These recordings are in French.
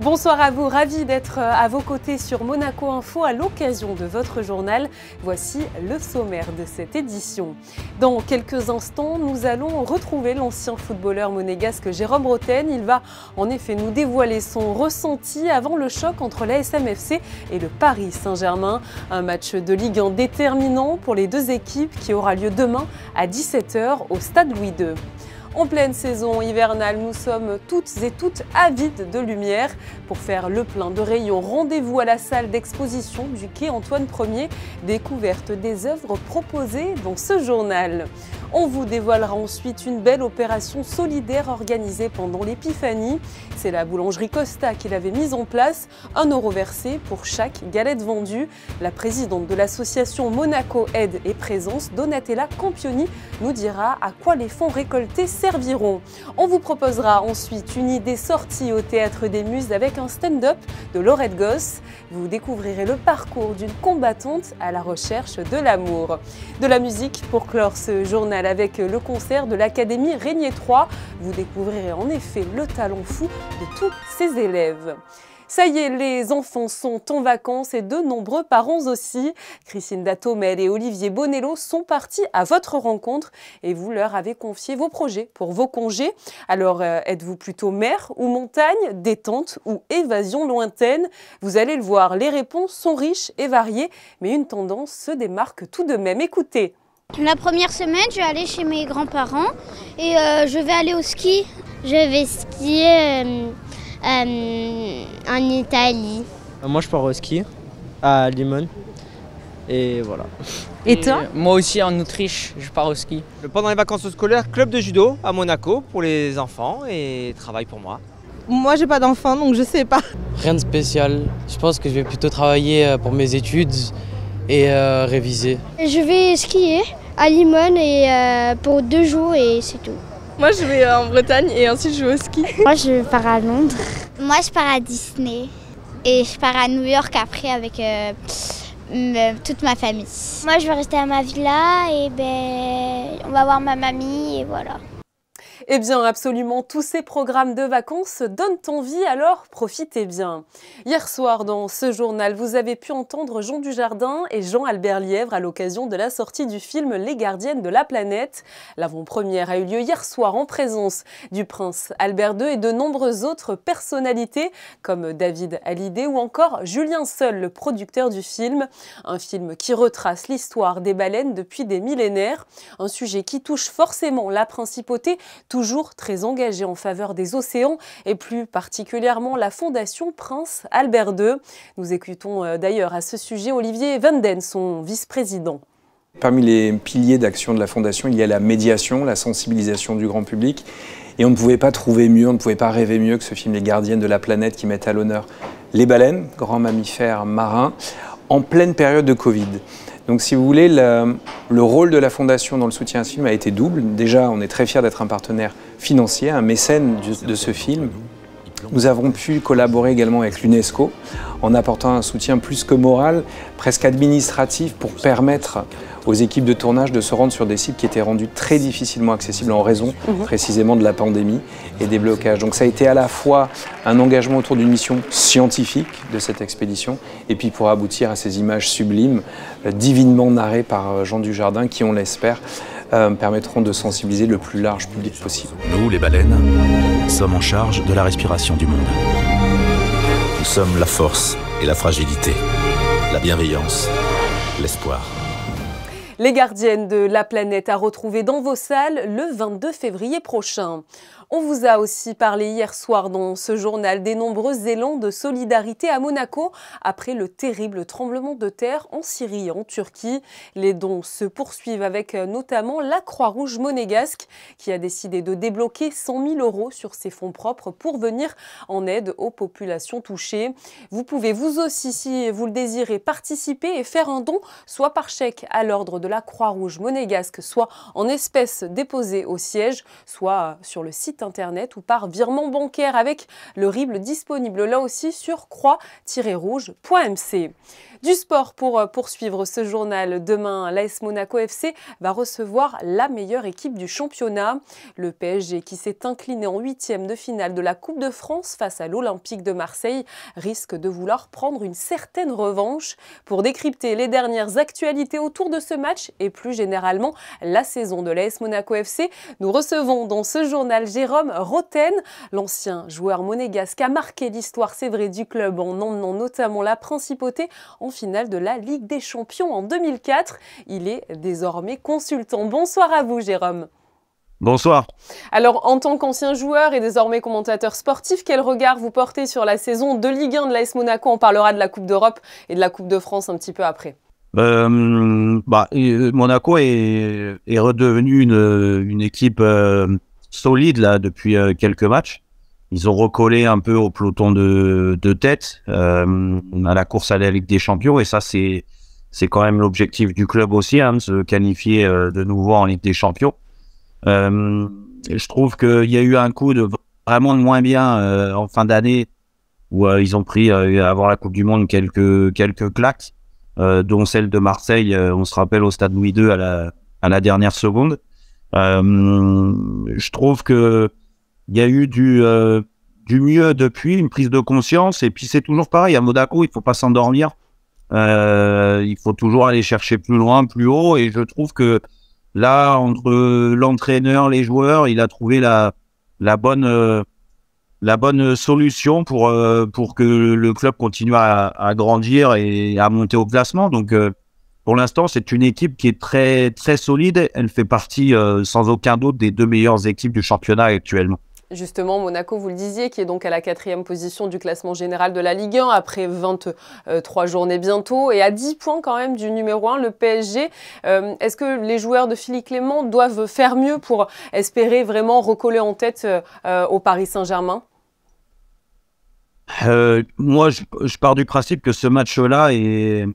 Bonsoir à vous, ravi d'être à vos côtés sur Monaco Info à l'occasion de votre journal. Voici le sommaire de cette édition. Dans quelques instants, nous allons retrouver l'ancien footballeur monégasque Jérôme Bretagne. Il va en effet nous dévoiler son ressenti avant le choc entre l'ASM FC et le Paris Saint-Germain. Un match de Ligue 1 déterminant pour les deux équipes qui aura lieu demain à 17 h au stade Louis II. En pleine saison hivernale, nous sommes toutes et toutes avides de lumière. Pour faire le plein de rayons, rendez-vous à la salle d'exposition du quai Antoine Ier, découverte des œuvres proposées dans ce journal. On vous dévoilera ensuite une belle opération solidaire organisée pendant l'Épiphanie. C'est la boulangerie Costa qui l'avait mise en place, 1 € versé pour chaque galette vendue. La présidente de l'association Monaco Aide et Présence, Donatella Campioni, nous dira à quoi les fonds récoltés serviront. On vous proposera ensuite une idée sortie au Théâtre des Muses avec un stand-up de Laurette Gosse. Vous découvrirez le parcours d'une combattante à la recherche de l'amour. De la musique pour clore ce journal avec le concert de l'Académie Régnier 3. Vous découvrirez en effet le talent fou de tous ses élèves. Ça y est, les enfants sont en vacances et de nombreux parents aussi. Christine Datomel et Olivier Bonello sont partis à votre rencontre et vous leur avez confié vos projets pour vos congés. Alors, êtes-vous plutôt mer ou montagne, détente ou évasion lointaine? Vous allez le voir, les réponses sont riches et variées, mais une tendance se démarque tout de même. Écoutez. La première semaine, je vais aller chez mes grands-parents et je vais aller au ski. Je vais skier en Italie. Moi, je pars au ski à Limone et voilà. Et toi? Moi aussi en Autriche, je pars au ski. Pendant les vacances scolaires, club de judo à Monaco pour les enfants et travail pour moi. Moi, j'ai pas d'enfant, donc je sais pas. Rien de spécial. Je pense que je vais plutôt travailler pour mes études et réviser. Je vais skier à Limone et pour 2 jours et c'est tout. Moi je vais en Bretagne et ensuite je vais au ski. Moi je pars à Londres. Moi je pars à Disney et je pars à New York après avec toute ma famille. Moi je vais rester à ma villa et on va voir ma mamie et voilà. Eh bien, absolument tous ces programmes de vacances donnent envie, alors profitez bien. Hier soir, dans ce journal, vous avez pu entendre Jean Dujardin et Jean-Albert Lièvre à l'occasion de la sortie du film Les Gardiennes de la Planète. L'avant-première a eu lieu hier soir en présence du prince Albert II et de nombreuses autres personnalités comme David Hallyday ou encore Julien Seul, le producteur du film. Un film qui retrace l'histoire des baleines depuis des millénaires. Un sujet qui touche forcément la principauté, toujours très engagée en faveur des océans et plus particulièrement la Fondation Prince Albert II. Nous écoutons d'ailleurs à ce sujet Olivier Vanden, son vice-président. Parmi les piliers d'action de la Fondation, il y a la médiation, la sensibilisation du grand public. Et on ne pouvait pas trouver mieux, on ne pouvait pas rêver mieux que ce film Les Gardiennes de la Planète qui met à l'honneur les baleines, grands mammifères marins, en pleine période de Covid. Donc si vous voulez, le rôle de la Fondation dans le soutien à ce film a été double. Déjà, on est très fiers d'être un partenaire financier, un mécène de ce film. Nous avons pu collaborer également avec l'UNESCO en apportant un soutien plus que moral, presque administratif, pour permettre aux équipes de tournage de se rendre sur des sites qui étaient rendus très difficilement accessibles en raison précisément de la pandémie et des blocages. Donc ça a été à la fois un engagement autour d'une mission scientifique de cette expédition et puis pour aboutir à ces images sublimes, divinement narrées par Jean Dujardin qui, on l'espère, permettront de sensibiliser le plus large public possible. Nous, les baleines, sommes en charge de la respiration du monde. Nous sommes la force et la fragilité, la bienveillance, l'espoir. Les Gardiennes de la Planète à retrouver dans vos salles le 22 février prochain. On vous a aussi parlé hier soir dans ce journal des nombreux élans de solidarité à Monaco après le terrible tremblement de terre en Syrie et en Turquie. Les dons se poursuivent avec notamment la Croix-Rouge monégasque qui a décidé de débloquer 100 000 € sur ses fonds propres pour venir en aide aux populations touchées. Vous pouvez vous aussi, si vous le désirez, participer et faire un don, soit par chèque à l'ordre de la Croix-Rouge monégasque, soit en espèces déposées au siège, soit sur le site site internet ou par virement bancaire avec le RIB disponible là aussi sur croix-rouge.mc. Du sport pour poursuivre ce journal. Demain, l'AS Monaco FC va recevoir la meilleure équipe du championnat. Le PSG, qui s'est incliné en 8e de finale de la Coupe de France face à l'Olympique de Marseille, risque de vouloir prendre une certaine revanche. Pour décrypter les dernières actualités autour de ce match et plus généralement la saison de l'AS Monaco FC, nous recevons dans ce journal Jérôme Roten, l'ancien joueur monégasque a marqué l'histoire, c'est vrai, du club en emmenant notamment la Principauté en finale de la Ligue des Champions en 2004. Il est désormais consultant. Bonsoir à vous, Jérôme. Bonsoir. Alors, en tant qu'ancien joueur et désormais commentateur sportif, quel regard vous portez sur la saison de Ligue 1 de l'AS Monaco? On parlera de la Coupe d'Europe et de la Coupe de France un petit peu après. Monaco est redevenu une équipe solide là, depuis quelques matchs. Ils ont recollé un peu au peloton de tête à la course à la Ligue des Champions. Et ça, c'est quand même l'objectif du club aussi, de se qualifier de nouveau en Ligue des Champions. Je trouve qu'il y a eu un coup vraiment de moins bien en fin d'année où ils ont pris, avant la Coupe du Monde, quelques claques, dont celle de Marseille, on se rappelle, au Stade Louis II à la dernière seconde. Je trouve que il y a eu du mieux depuis, une prise de conscience, et puis c'est toujours pareil, à Monaco, il ne faut pas s'endormir, il faut toujours aller chercher plus loin, plus haut, et je trouve que là, entre l'entraîneur, les joueurs, il a trouvé la bonne solution pour que le club continue à grandir et à monter au classement. Donc, pour l'instant, c'est une équipe qui est très, très solide. Elle fait partie, sans aucun doute, des 2 meilleures équipes du championnat actuellement. Justement, Monaco, vous le disiez, qui est donc à la 4e position du classement général de la Ligue 1 après 23 journées bientôt et à 10 points quand même du numéro 1, le PSG. Est-ce que les joueurs de Philippe Clement doivent faire mieux pour espérer vraiment recoller en tête au Paris Saint-Germain? Moi, je pars du principe que ce match-là est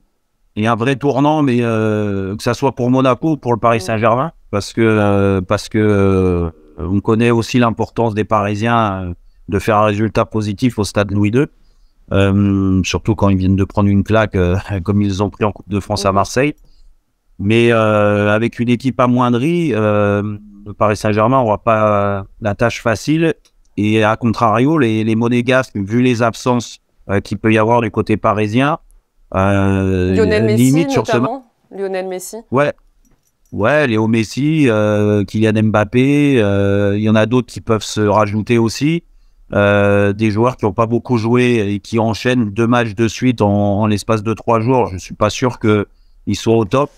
un vrai tournant, mais que ça soit pour Monaco ou pour le Paris Saint-Germain, parce que on connaît aussi l'importance des Parisiens de faire un résultat positif au Stade Louis II, surtout quand ils viennent de prendre une claque comme ils ont pris en Coupe de France à Marseille. Mais avec une équipe amoindrie, le Paris Saint-Germain n'aura pas la tâche facile. Et à contrario, les Monégasques, vu les absences qu'il peut y avoir du côté parisien, Lionel Messi limite notamment, Lionel Messi. Ouais, Léo Messi, Kylian Mbappé, il y en a d'autres qui peuvent se rajouter aussi. Des joueurs qui n'ont pas beaucoup joué et qui enchaînent 2 matchs de suite en l'espace de 3 jours. Je ne suis pas sûr qu'ils soient au top.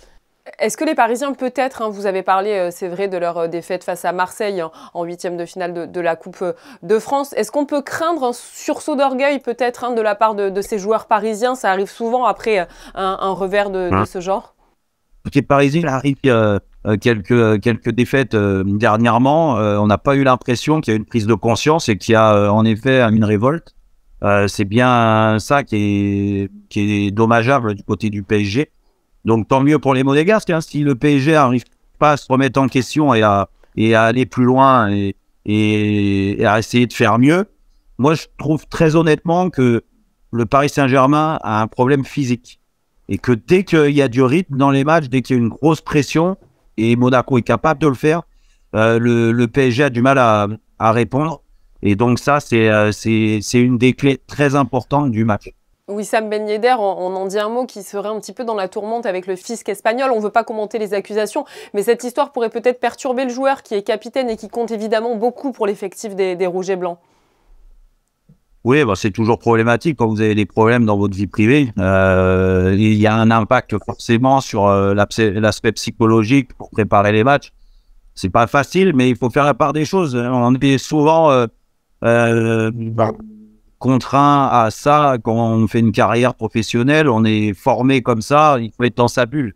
Est-ce que les Parisiens, peut-être, vous avez parlé, c'est vrai, de leur défaite face à Marseille en 8e de finale de la Coupe de France. Est-ce qu'on peut craindre un sursaut d'orgueil, peut-être, de la part de ces joueurs parisiens? Ça arrive souvent après un revers de ce genre. Les Parisiens, il arrive quelques défaites dernièrement. On n'a pas eu l'impression qu'il y a une prise de conscience et qu'il y a en effet une révolte. C'est bien ça qui est dommageable du côté du PSG. Donc tant mieux pour les Monégasques, si le PSG n'arrive pas à se remettre en question et à aller plus loin et à essayer de faire mieux. Moi, je trouve très honnêtement que le Paris Saint-Germain a un problème physique. Et que dès qu'il y a du rythme dans les matchs, dès qu'il y a une grosse pression, et Monaco est capable de le faire, le PSG a du mal à répondre. Et donc ça, c'est une des clés très importantes du match. Wissam Ben Yedder, on en dit un mot, qui serait un petit peu dans la tourmente avec le fisc espagnol. On ne veut pas commenter les accusations, mais cette histoire pourrait peut-être perturber le joueur qui est capitaine et qui compte évidemment beaucoup pour l'effectif des Rouges et Blancs. Oui, c'est toujours problématique quand vous avez des problèmes dans votre vie privée. Il y a un impact forcément sur l'aspect psychologique pour préparer les matchs. C'est pas facile, mais il faut faire la part des choses. On est souvent contraint à ça quand on fait une carrière professionnelle. On est formé comme ça, il faut être dans sa bulle.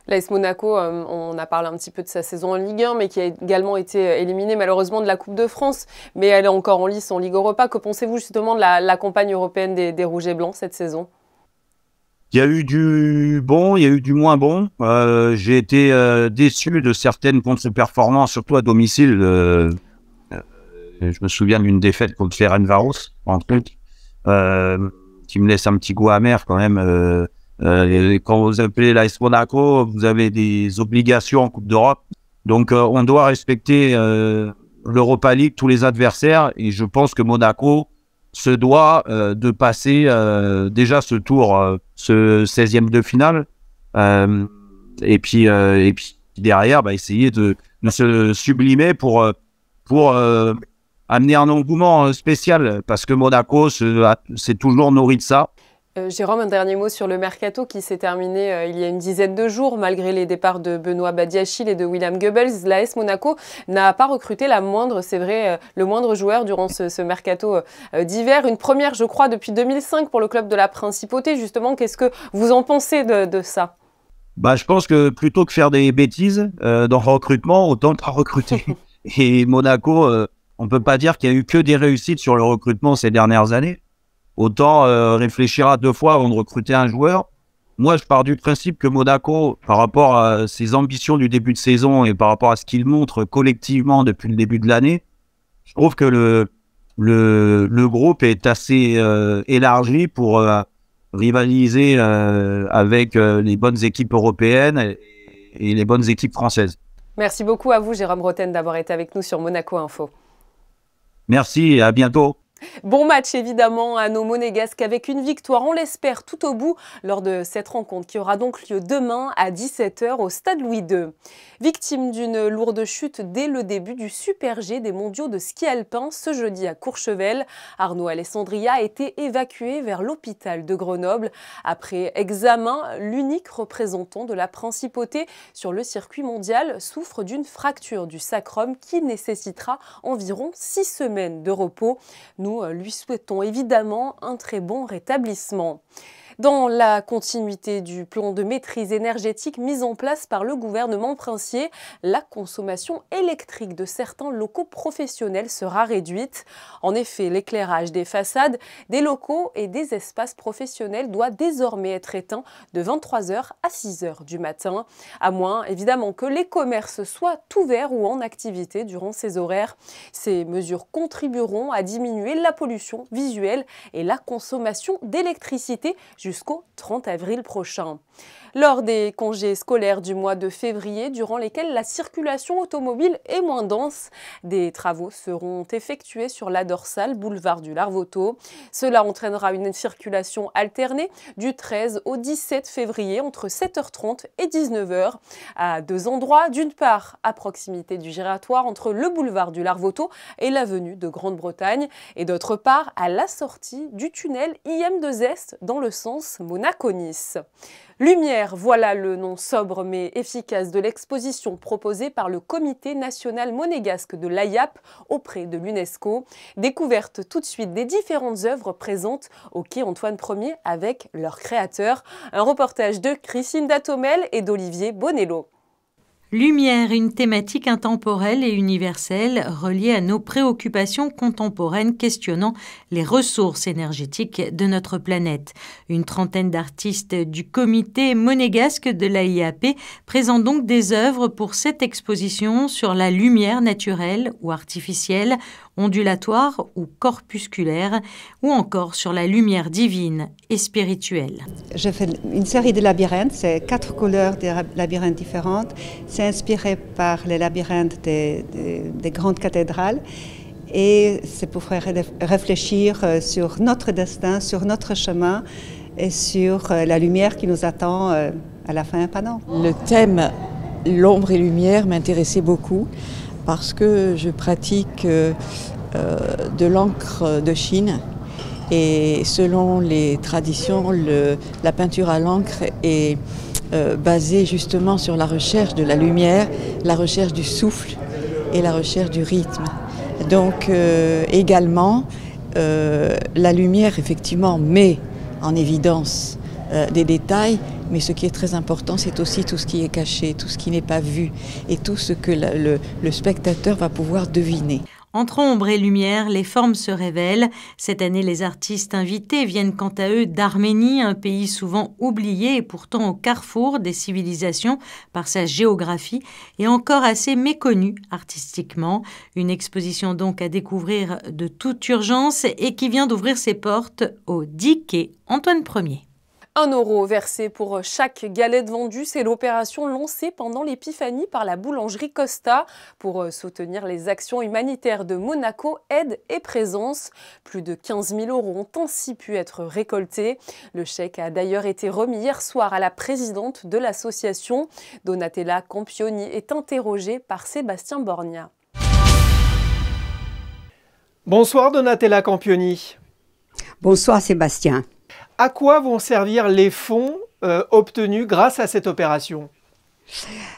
L'AS Monaco, on a parlé un petit peu de sa saison en Ligue 1, mais qui a également été éliminée malheureusement de la Coupe de France. Mais elle est encore en lice en Ligue Europa. Que pensez-vous justement de la campagne européenne des Rouges et Blancs cette saison? Il y a eu du bon, il y a eu du moins bon. J'ai été déçu de certaines contre-performances, surtout à domicile. Je me souviens d'une défaite contre Ferencváros, en truc, qui me laisse un petit goût amer quand même. Quand vous appelez l'AS Monaco, vous avez des obligations en Coupe d'Europe. Donc, on doit respecter l'Europa League, tous les adversaires. Et je pense que Monaco se doit de passer déjà ce tour, ce 16e de finale. Et puis derrière, essayer de se sublimer pour amener un engouement spécial. Parce que Monaco s'est toujours nourri de ça. Jérôme, un dernier mot sur le mercato qui s'est terminé il y a une dizaine de jours. Malgré les départs de Benoît Badiachil et de William Goebbels, l'AS Monaco n'a pas recruté le moindre joueur durant ce mercato d'hiver. Une première, je crois, depuis 2005 pour le club de la Principauté. Justement, qu'est-ce que vous en pensez de ça ? Je pense que plutôt que faire des bêtises dans le recrutement, autant pas recruter. Et Monaco, on ne peut pas dire qu'il y a eu que des réussites sur le recrutement ces dernières années. Autant réfléchir à 2 fois avant de recruter un joueur. Moi, je pars du principe que Monaco, par rapport à ses ambitions du début de saison et par rapport à ce qu'il montre collectivement depuis le début de l'année, je trouve que le groupe est assez élargi pour rivaliser avec les bonnes équipes européennes et les bonnes équipes françaises. Merci beaucoup à vous, Jérôme Roten, d'avoir été avec nous sur Monaco Info. Merci et à bientôt. Bon match évidemment à nos Monégasques avec une victoire, on l'espère, tout au bout lors de cette rencontre qui aura donc lieu demain à 17 h au stade Louis II. Victime d'une lourde chute dès le début du Super G des mondiaux de ski alpin ce jeudi à Courchevel, Arnaud Alessandria a été évacué vers l'hôpital de Grenoble. Après examen, l'unique représentant de la Principauté sur le circuit mondial souffre d'une fracture du sacrum qui nécessitera environ 6 semaines de repos. Nous lui souhaitons évidemment un très bon rétablissement. Dans la continuité du plan de maîtrise énergétique mis en place par le gouvernement princier, la consommation électrique de certains locaux professionnels sera réduite. En effet, l'éclairage des façades, des locaux et des espaces professionnels doit désormais être éteint de 23 h à 6 h du matin, à moins évidemment que les commerces soient ouverts ou en activité durant ces horaires. Ces mesures contribueront à diminuer la pollution visuelle et la consommation d'électricité jusqu'au 30 avril prochain. Lors des congés scolaires du mois de février, durant lesquels la circulation automobile est moins dense, des travaux seront effectués sur la dorsale boulevard du Larvoto. Cela entraînera une circulation alternée du 13 au 17 février entre 7 h 30 et 19 h à 2 endroits. D'une part, à proximité du giratoire entre le boulevard du Larvoto et l'avenue de Grande-Bretagne, et d'autre part à la sortie du tunnel IM2Est dans le sens Monaco-Nice. Lumière, voilà le nom sobre mais efficace de l'exposition proposée par le Comité national monégasque de l'AIAP auprès de l'UNESCO. Découverte tout de suite des différentes œuvres présentes au quai Antoine Ier avec leurs créateurs. Un reportage de Christine Datomel et d'Olivier Bonello. Lumière, une thématique intemporelle et universelle reliée à nos préoccupations contemporaines questionnant les ressources énergétiques de notre planète. Une trentaine d'artistes du comité monégasque de l'AIAP présentent donc des œuvres pour cette exposition sur la lumière naturelle ou artificielle, ondulatoire ou corpusculaire, ou encore sur la lumière divine et spirituelle. Je fais une série de labyrinthes, c'est 4 couleurs de labyrinthes différentes. C'est inspiré par les labyrinthes des grandes cathédrales et c'est pour faire réfléchir sur notre destin, sur notre chemin et sur la lumière qui nous attend à la fin pendant. Le thème l'ombre et lumière m'intéressait beaucoup parce que je pratique de l'encre de Chine et selon les traditions, la peinture à l'encre est basée justement sur la recherche de la lumière, la recherche du souffle et la recherche du rythme. Donc également, la lumière effectivement met en évidence des détails, mais ce qui est très important, c'est aussi tout ce qui est caché, tout ce qui n'est pas vu et tout ce que le spectateur va pouvoir deviner. Entre ombre et lumière, les formes se révèlent. Cette année, les artistes invités viennent quant à eux d'Arménie, un pays souvent oublié et pourtant au carrefour des civilisations par sa géographie et encore assez méconnu artistiquement. Une exposition donc à découvrir de toute urgence et qui vient d'ouvrir ses portes au 10 quai Antoine Ier. 1 euro versé pour chaque galette vendue, c'est l'opération lancée pendant l'Épiphanie par la boulangerie Costa pour soutenir les actions humanitaires de Monaco Aide et Présence. Plus de 15 000 euros ont ainsi pu être récoltés. Le chèque a d'ailleurs été remis hier soir à la présidente de l'association. Donatella Campioni est interrogée par Sébastien Borgna. Bonsoir Donatella Campioni. Bonsoir Sébastien. À quoi vont servir les fonds obtenus grâce à cette opération?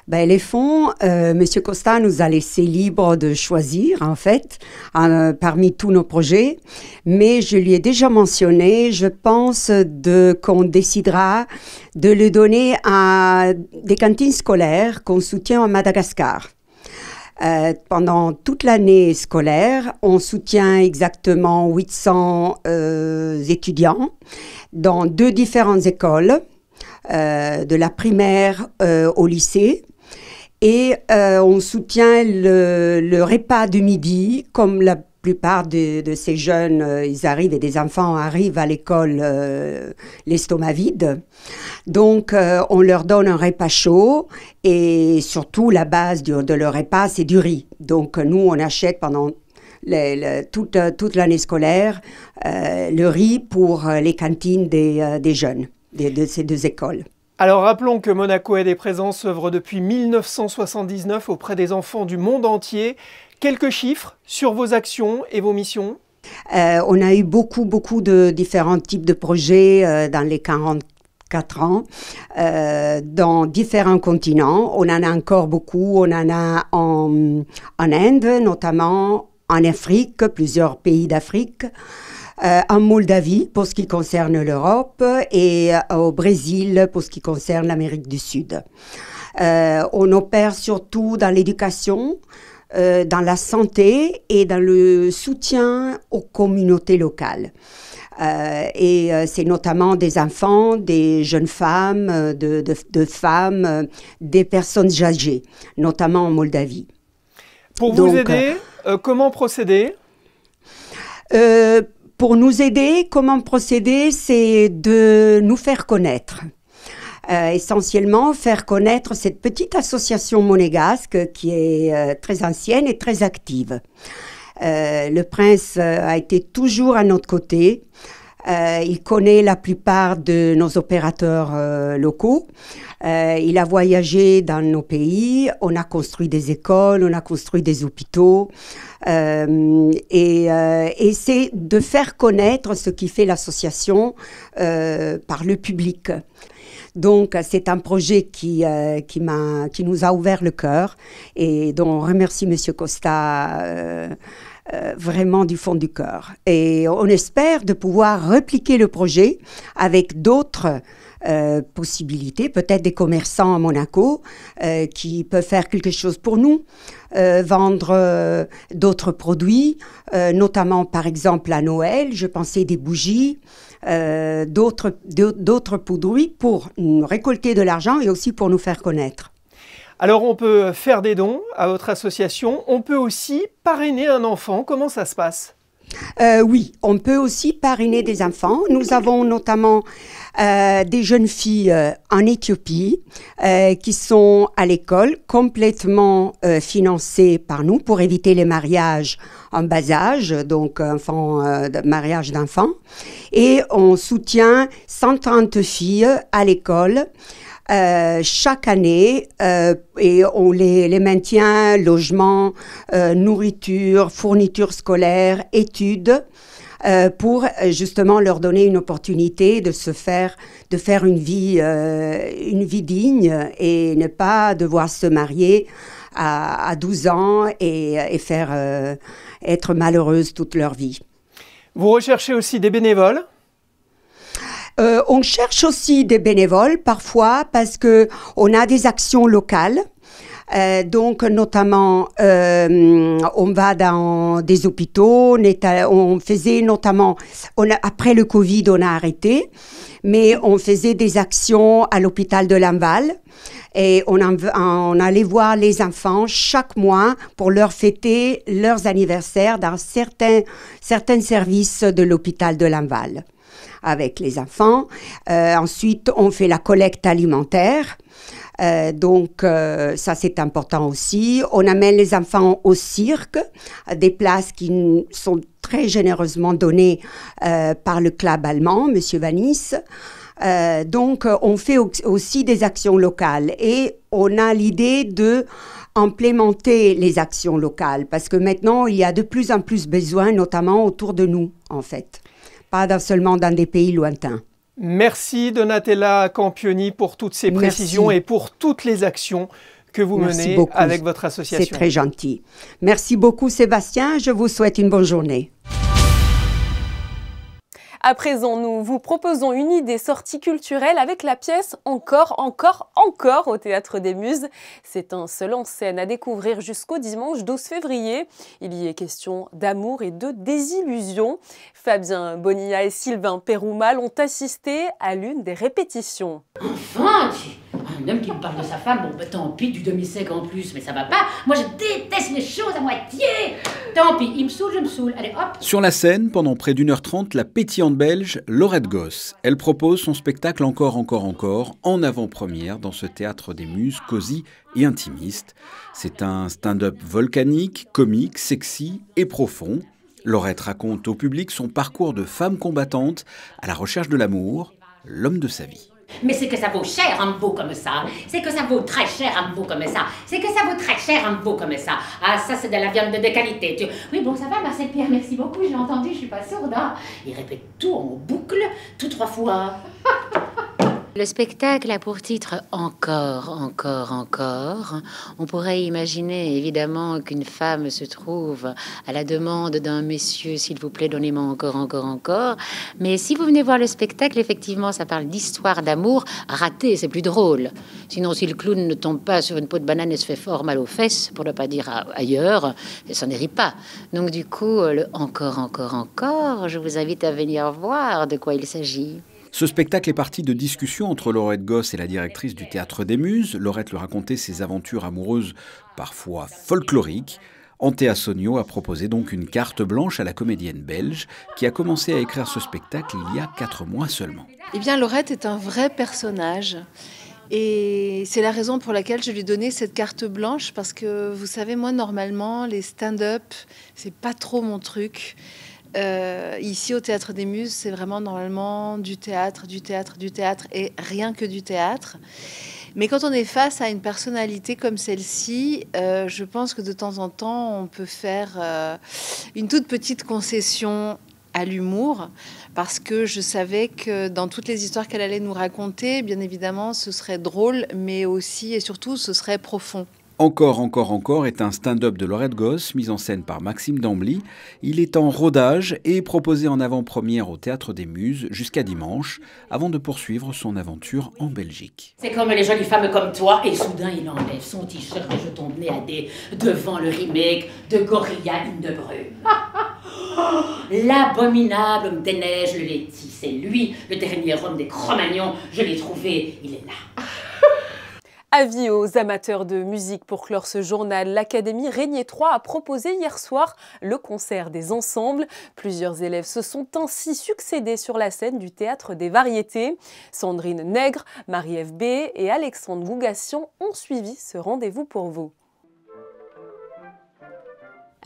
Les fonds, M. Costa nous a laissé libre de choisir, en fait, parmi tous nos projets. Mais je lui ai déjà mentionné, je pense qu'on décidera de le donner à des cantines scolaires qu'on soutient à Madagascar. Pendant toute l'année scolaire, on soutient exactement 800 étudiants dans 2 différentes écoles, de la primaire au lycée. Et on soutient le repas du midi, comme la plupart de ces jeunes, ils arrivent et des enfants arrivent à l'école l'estomac vide. Donc, on leur donne un repas chaud et surtout, la base de leur repas, c'est du riz. Donc, nous, on achète pendant toute l'année scolaire le riz pour les cantines des jeunes de ces 2 écoles. Alors rappelons que Monaco Aide et Présence œuvre depuis 1979 auprès des enfants du monde entier. Quelques chiffres sur vos actions et vos missions? On a eu beaucoup de différents types de projets dans les 44 ans, dans différents continents. On en a encore beaucoup. On en a en Inde, notamment en Afrique, plusieurs pays d'Afrique. En Moldavie, pour ce qui concerne l'Europe, et au Brésil, pour ce qui concerne l'Amérique du Sud. On opère surtout dans l'éducation, dans la santé et dans le soutien aux communautés locales. Et c'est notamment des enfants, des jeunes femmes, de femmes, des personnes âgées, notamment en Moldavie. Pour vous aider, comment procéder? Pour nous aider, comment procéder, c'est de nous faire connaître. Essentiellement, faire connaître cette petite association monégasque qui est très ancienne et très active. Le prince a été toujours à notre côté. Il connaît la plupart de nos opérateurs locaux. Il a voyagé dans nos pays. On a construit des écoles, on a construit des hôpitaux. Et c'est de faire connaître ce qui fait l'association par le public. Donc, c'est un projet qui nous a ouvert le cœur et dont on remercie M. Costa vraiment du fond du cœur. Et on espère de pouvoir répliquer le projet avec d'autres possibilités, peut-être des commerçants à Monaco qui peuvent faire quelque chose pour nous, vendre d'autres produits, notamment par exemple à Noël, je pensais des bougies, d'autres produits pour récolter de l'argent et aussi pour nous faire connaître. Alors on peut faire des dons à votre association, on peut aussi parrainer un enfant, comment ça se passe? Oui, on peut aussi parrainer des enfants. Nous avons notamment des jeunes filles en Éthiopie qui sont à l'école complètement financées par nous pour éviter les mariages en bas âge, donc mariage d'enfants. Et on soutient 130 filles à l'école chaque année et on les maintient, logement, nourriture, fourniture scolaire, études, pour justement leur donner une opportunité de faire une vie digne et ne pas devoir se marier à 12 ans et être malheureuse toute leur vie. Vous recherchez aussi des bénévoles? On cherche aussi des bénévoles parfois parce qu'on a des actions locales. Donc, notamment, on va dans des hôpitaux, on faisait notamment, après le Covid, on a arrêté, mais on faisait des actions à l'hôpital de Lamballe. Et on allait voir les enfants chaque mois pour leur fêter leurs anniversaires dans certains services de l'hôpital de Lamballe avec les enfants. Ensuite, on fait la collecte alimentaire. Donc, ça, c'est important aussi. On amène les enfants au cirque, des places qui sont très généreusement données par le club allemand, Monsieur Vanis. Donc, on fait aussi des actions locales et on a l'idée de implémenter les actions locales parce que maintenant, il y a de plus en plus besoin, notamment autour de nous, en fait, pas seulement dans des pays lointains. Merci Donatella Campioni pour toutes ces précisions et pour toutes les actions que vous menez avec votre association. C'est très gentil. Merci beaucoup Sébastien, je vous souhaite une bonne journée. À présent, nous vous proposons une idée sortie culturelle avec la pièce Encore au Théâtre des Muses. C'est un seul en scène à découvrir jusqu'au dimanche 12 février. Il y est question d'amour et de désillusion. Fabien Bonilla et Sylvain Péroumal ont assisté à l'une des répétitions. Enfin, un homme qui me parle de sa femme, bon bah tant pis, du demi-sec en plus, mais ça va pas. Moi je déteste les choses à moitié. Tant pis, il me saoule, je me saoule. Allez hop. Sur la scène, pendant près d'1h30, la pétillante belge Laurette Gosse. Elle propose son spectacle Encore en avant-première dans ce théâtre des Muses cosy et intimiste. C'est un stand-up volcanique, comique, sexy et profond. Laurette raconte au public son parcours de femme combattante à la recherche de l'amour, l'homme de sa vie. Mais c'est que ça vaut cher un veau comme ça. C'est que ça vaut très cher un veau comme ça. C'est que ça vaut très cher un veau comme ça. Ah, ça c'est de la viande de qualité. Oui, bon, ça va, Marcel Pierre, merci beaucoup, j'ai entendu, je suis pas sourde. Hein. Il répète tout en boucle, tout 3 fois. Le spectacle a pour titre Encore. On pourrait imaginer évidemment qu'une femme se trouve à la demande d'un monsieur, s'il vous plaît, donnez-moi encore. Mais si vous venez voir le spectacle, effectivement, ça parle d'histoire d'amour ratée, c'est plus drôle. Sinon, si le clown ne tombe pas sur une peau de banane et se fait fort mal aux fesses, pour ne pas dire ailleurs, ça ne rit pas. Donc du coup, le Encore, je vous invite à venir voir de quoi il s'agit. Ce spectacle est parti de discussions entre Laurette Gosse et la directrice du Théâtre des Muses. Laurette lui racontait ses aventures amoureuses, parfois folkloriques. Antea Sonio a proposé donc une carte blanche à la comédienne belge qui a commencé à écrire ce spectacle il y a 4 mois seulement. Eh bien, Laurette est un vrai personnage. Et c'est la raison pour laquelle je lui ai donné cette carte blanche parce que, vous savez, moi, normalement, les stand-up, c'est pas trop mon truc. Ici au Théâtre des Muses, c'est vraiment normalement du théâtre et rien que du théâtre. Mais quand on est face à une personnalité comme celle-ci, je pense que de temps en temps, on peut faire une toute petite concession à l'humour, parce que je savais que dans toutes les histoires qu'elle allait nous raconter, bien évidemment, ce serait drôle, mais aussi et surtout, ce serait profond. Encore est un stand-up de Laurette Gosse, mis en scène par Maxime Dambly. Il est en rodage et proposé en avant-première au Théâtre des Muses jusqu'à dimanche, avant de poursuivre son aventure en Belgique. C'est comme les jolies femmes comme toi, et soudain il enlève son t-shirt et je tombe nez à nez devant le remake de Gorilla in the Brume. L'abominable homme des neiges, le Letty, c'est lui, le dernier homme des Cro-Magnons, je l'ai trouvé, il est là. Avis aux amateurs de musique pour clore ce journal, l'Académie Régnier 3 a proposé hier soir le concert des ensembles. Plusieurs élèves se sont ainsi succédés sur la scène du Théâtre des Variétés. Sandrine Nègre, Marie-Ève B et Alexandre Gougassian ont suivi ce rendez-vous pour vous.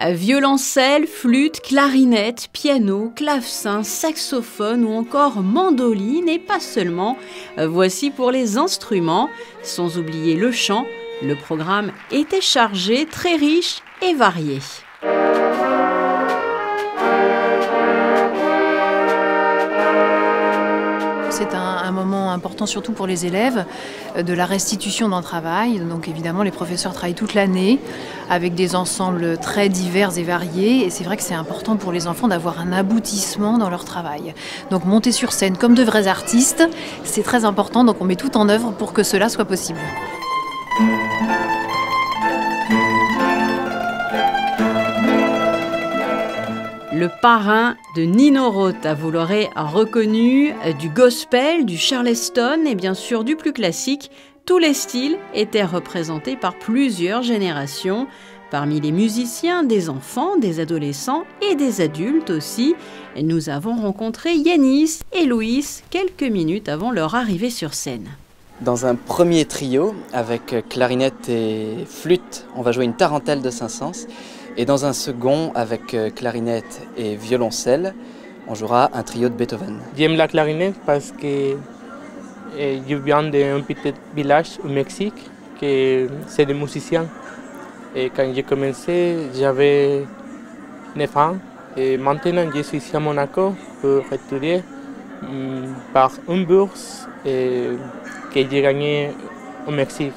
Violoncelle, flûte, clarinette, piano, clavecin, saxophone ou encore mandoline et pas seulement. Voici pour les instruments, sans oublier le chant. Le programme était chargé, très riche et varié. C'est un moment important surtout pour les élèves, de la restitution d'un travail. Donc évidemment, les professeurs travaillent toute l'année avec des ensembles très divers et variés. Et c'est vrai que c'est important pour les enfants d'avoir un aboutissement dans leur travail. Donc monter sur scène comme de vrais artistes, c'est très important. Donc on met tout en œuvre pour que cela soit possible. le parrain de Nino Rota. Vous l'aurez reconnu, du gospel, du charleston et bien sûr du plus classique. Tous les styles étaient représentés par plusieurs générations. Parmi les musiciens, des enfants, des adolescents et des adultes aussi. Nous avons rencontré Yanis et Louis quelques minutes avant leur arrivée sur scène. Dans un premier trio, avec clarinette et flûte, on va jouer une tarentelle de Saint-Saëns. Et dans un second, avec clarinette et violoncelle, on jouera un trio de Beethoven. J'aime la clarinette parce que je viens d'un petit village au Mexique, que c'est des musiciens. Et quand j'ai commencé, j'avais 9 ans. Et maintenant, je suis ici à Monaco pour étudier par une bourse que j'ai gagnée au Mexique.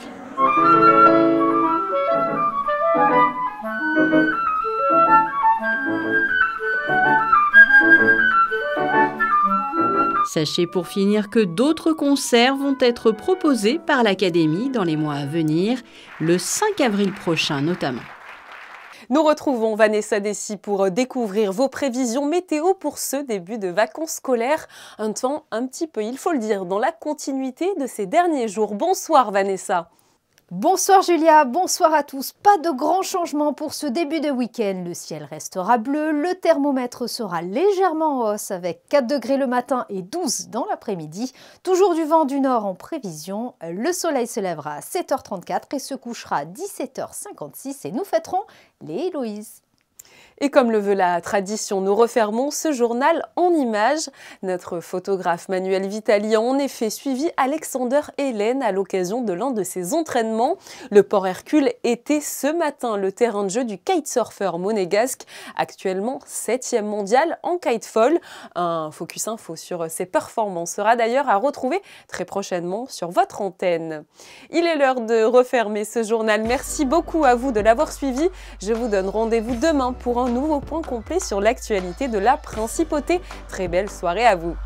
Sachez pour finir que d'autres concerts vont être proposés par l'Académie dans les mois à venir, le 5 avril prochain notamment. Nous retrouvons Vanessa Dessy pour découvrir vos prévisions météo pour ce début de vacances scolaires. Un temps un petit peu, il faut le dire, dans la continuité de ces derniers jours. Bonsoir Vanessa. Bonsoir Julia, bonsoir à tous. Pas de grands changements pour ce début de week-end. Le ciel restera bleu, le thermomètre sera légèrement en hausse avec 4 degrés le matin et 12 dans l'après-midi. Toujours du vent du nord en prévision. Le soleil se lèvera à 7h34 et se couchera à 17h56 et nous fêterons les Héloïses. Et comme le veut la tradition, nous refermons ce journal en images. Notre photographe Manuel Vitali a en effet suivi Alexander Hélène à l'occasion de l'un de ses entraînements. Le Port Hercule était ce matin le terrain de jeu du kitesurfer monégasque, actuellement 7e mondial en kitefall. Un focus info sur ses performances sera d'ailleurs à retrouver très prochainement sur votre antenne. Il est l'heure de refermer ce journal. Merci beaucoup à vous de l'avoir suivi. Je vous donne rendez-vous demain pour un nouveau point complet sur l'actualité de la Principauté. Très belle soirée à vous.